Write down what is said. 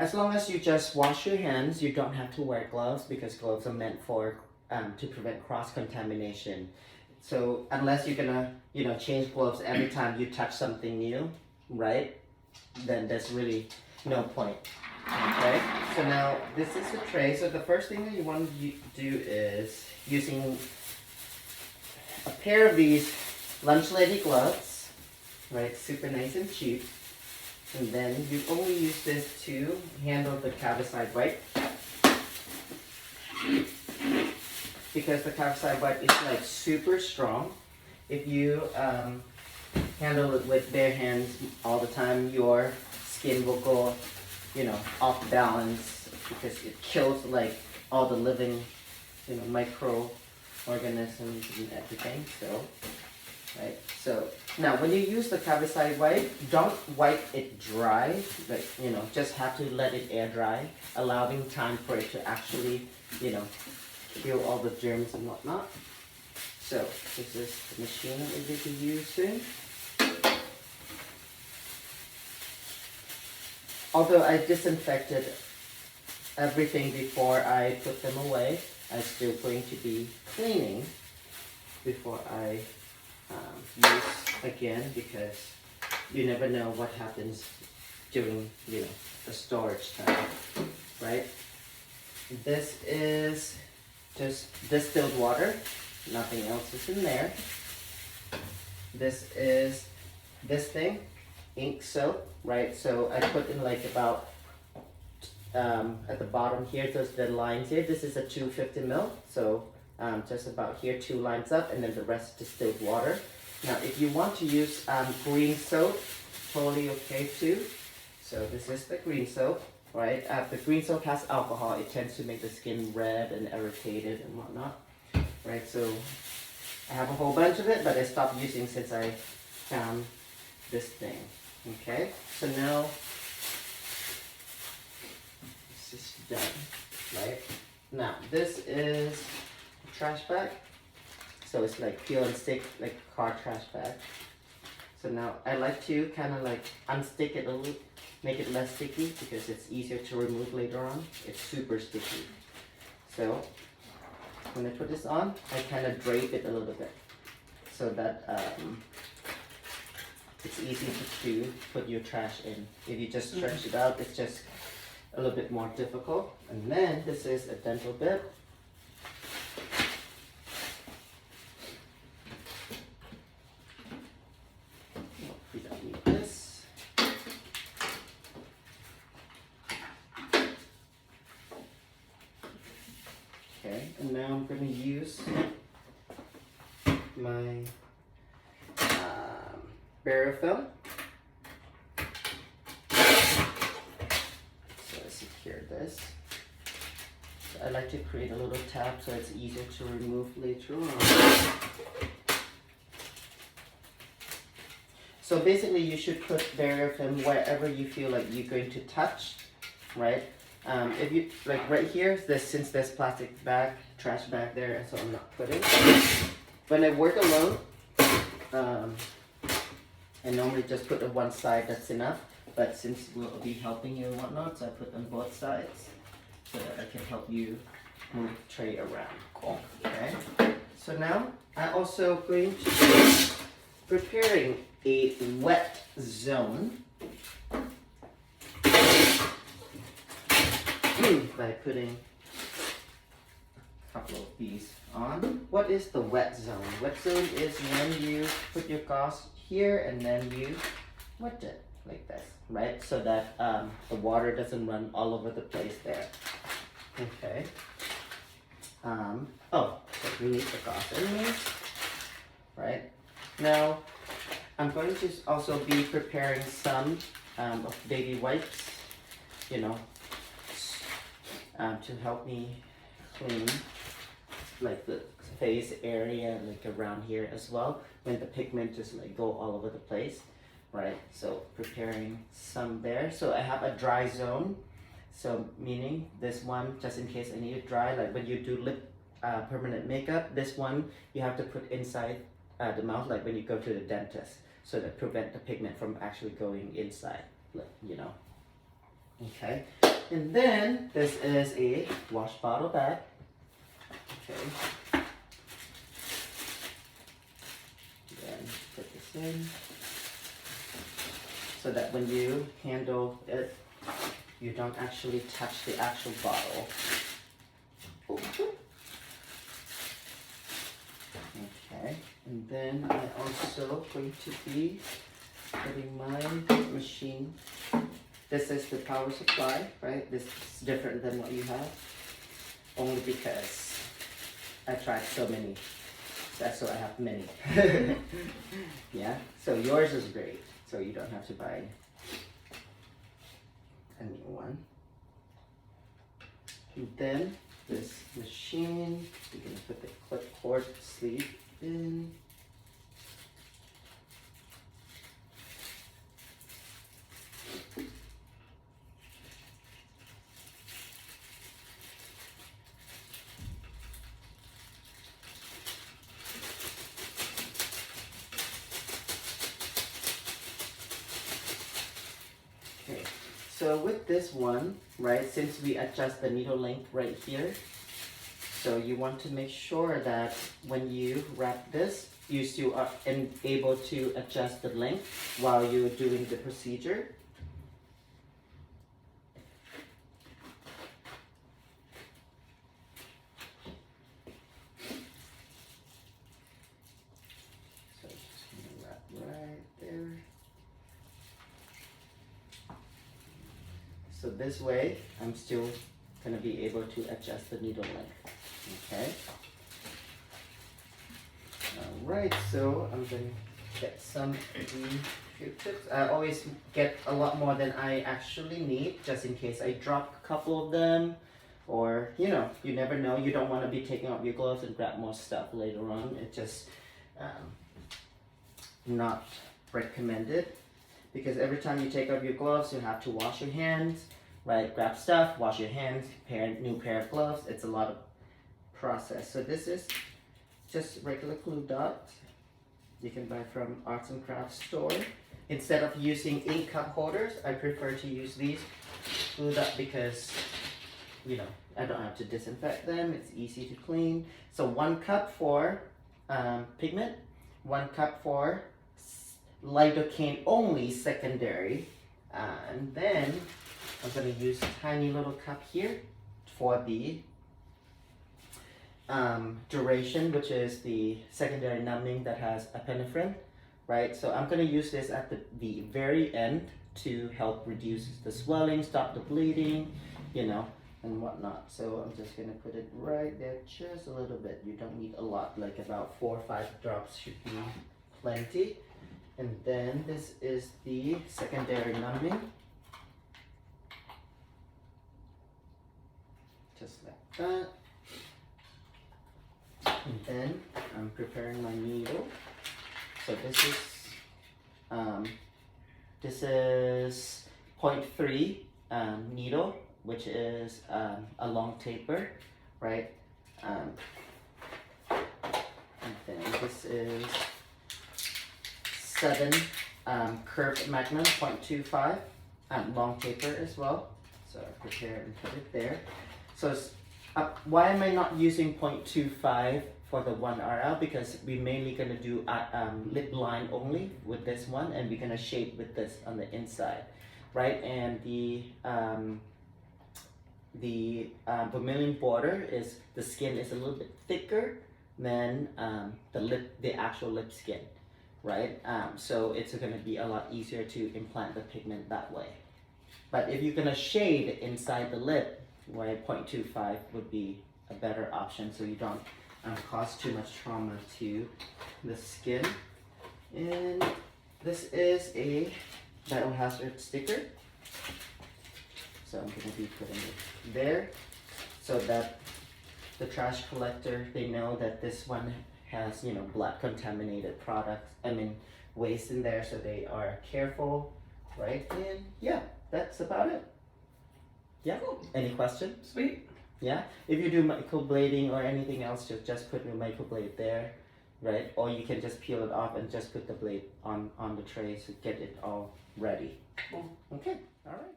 As long as you just wash your hands, you don't have to wear gloves because gloves are meant for to prevent cross-contamination. So unless you're gonna, change gloves every time you touch something new, right? Then there's really no point. Okay, so now this is the tray. So the first thing that you want to do is using a pair of these lunch lady gloves, right? Super nice and cheap. And then you only use this to handle the calcite wipe, because the calcite wipe is like super strong. If you handle it with bare hands all the time, your skin will go, off balance because it kills like all the living, microorganisms and everything. So, right. So now when you use the calcite wipe, don't wipe it dry. Like just have to let it air dry, allowing time for it to actually, kill all the germs and whatnot. So this is the machine that we're going to be using. Although I disinfected everything before I put them away, I'm still going to be cleaning before I use again, because you never know what happens during, the storage time, right? This is just distilled water, nothing else is in there. This is this thing, ink soap, right? So I put in like about at the bottom here, there's the lines here. This is a 250 ml, so just about here, 2 lines up, and then the rest distilled water. Now, if you want to use green soap, totally okay too. So this is the green soap, right? The green soap has alcohol. It tends to make the skin red and irritated and whatnot, right? So I have a whole bunch of it, but I stopped using since I found this thing. Okay, so now this is done, right? Now this is a trash bag. So it's like peel and stick, like car trash bag. So now I like to kind of like unstick it a little, make it less sticky because it's easier to remove later on. It's super sticky. So when I put this on, I kind of drape it a little bit so that it's easy to put your trash in. If you just stretch it out, it's just a little bit more difficult. And then this is a dental bit. We don't need this. Okay, and now I'm going to use my barrier film. So I secure this. So I like to create a little tab so it's easier to remove later on. So basically you should put barrier film wherever you feel like you're going to touch, right? If you, like right here, since there's plastic bag, trash bag there, so I'm not putting. When I work alone, I normally just put on one side, that's enough. But since we'll be helping you and whatnot, so I put on both sides so that I can help you move the tray around. Cool. Okay. So now I'm also going to be preparing a wet zone by putting a couple of these on. What is the wet zone? Wet zone is when you put your gauze here and then you wet it like this, right? So that the water doesn't run all over the place there. Okay. Oh, so we need the gauze anyways, right? Now, I'm going to also be preparing some of baby wipes, to help me clean like the face area, like around here as well, when the pigment just like go all over the place, right? So preparing some there. So I have a dry zone. So meaning this one, just in case I need it dry, like when you do lip permanent makeup, this one you have to put inside the mouth, like when you go to the dentist, so that prevent the pigment from actually going inside, like, Okay. And then this is a wash bottle bag. Okay. Then put this in so that when you handle it, you don't actually touch the actual bottle. Okay, and then I'm also going to be putting my machine. This is the power supply, right? This is different than what you have, only because I tried so many. That's why I have many. Yeah, so yours is great, so you don't have to buy a new one. And then this machine, you can put the clipboard sleeve in. Okay, so with this one, right, since we adjust the needle length right here, so you want to make sure that when you wrap this, you still are able to adjust the length while you're doing the procedure. So just gonna wrap right there. So this way, I'm still gonna be able to adjust the needle length. Okay. Alright, so I'm gonna get some Q-tips. I always get a lot more than I actually need, just in case I drop a couple of them, or you know, you never know. You don't want to be taking off your gloves and grab more stuff later on. It's just not recommended, because every time you take off your gloves, you have to wash your hands, right? Grab stuff, wash your hands, new pair of gloves. It's a lot of process. So this is just regular glue dots. You can buy from arts and crafts store. Instead of using ink cup holders, I prefer to use these glue dots because, you know, I don't have to disinfect them. It's easy to clean. So 1 cup for pigment, 1 cup for lidocaine only secondary, and then I'm going to use a tiny little cup here for the duration, which is the secondary numbing that has epinephrine, right? So I'm going to use this at the very end to help reduce the swelling, stop the bleeding, you know, and whatnot. So I'm just going to put it right there, just a little bit. You don't need a lot, like about 4 or 5 drops should be plenty. And then this is the secondary numbing, just like that. And then I'm preparing my needle. So this is 0.3 needle, which is a long taper, right? And then this is 7 curved magnum 0.25 long taper as well. So I prepare and put it there. So why am I not using 0.25 for the 1 RL? Because we're mainly going to do lip line only with this one, and we're going to shape with this on the inside, right? And the vermilion border is, the skin is a little bit thicker than the actual lip skin, right? So it's going to be a lot easier to implant the pigment that way. But if you're going to shade inside the lip, where 0.25 would be a better option, so you don't cause too much trauma to the skin. And this is a biohazard sticker, so I'm going to be putting it there so that the trash collector, they know that this one has, you know, blood contaminated products, waste in there, so they are careful, right? And yeah, that's about it. Yeah. Cool. Any questions? Sweet. Yeah. If you do microblading or anything else, just put your microblade there, right? Or you can just peel it off and just put the blade on the tray to get it all ready. Cool. Okay. All right.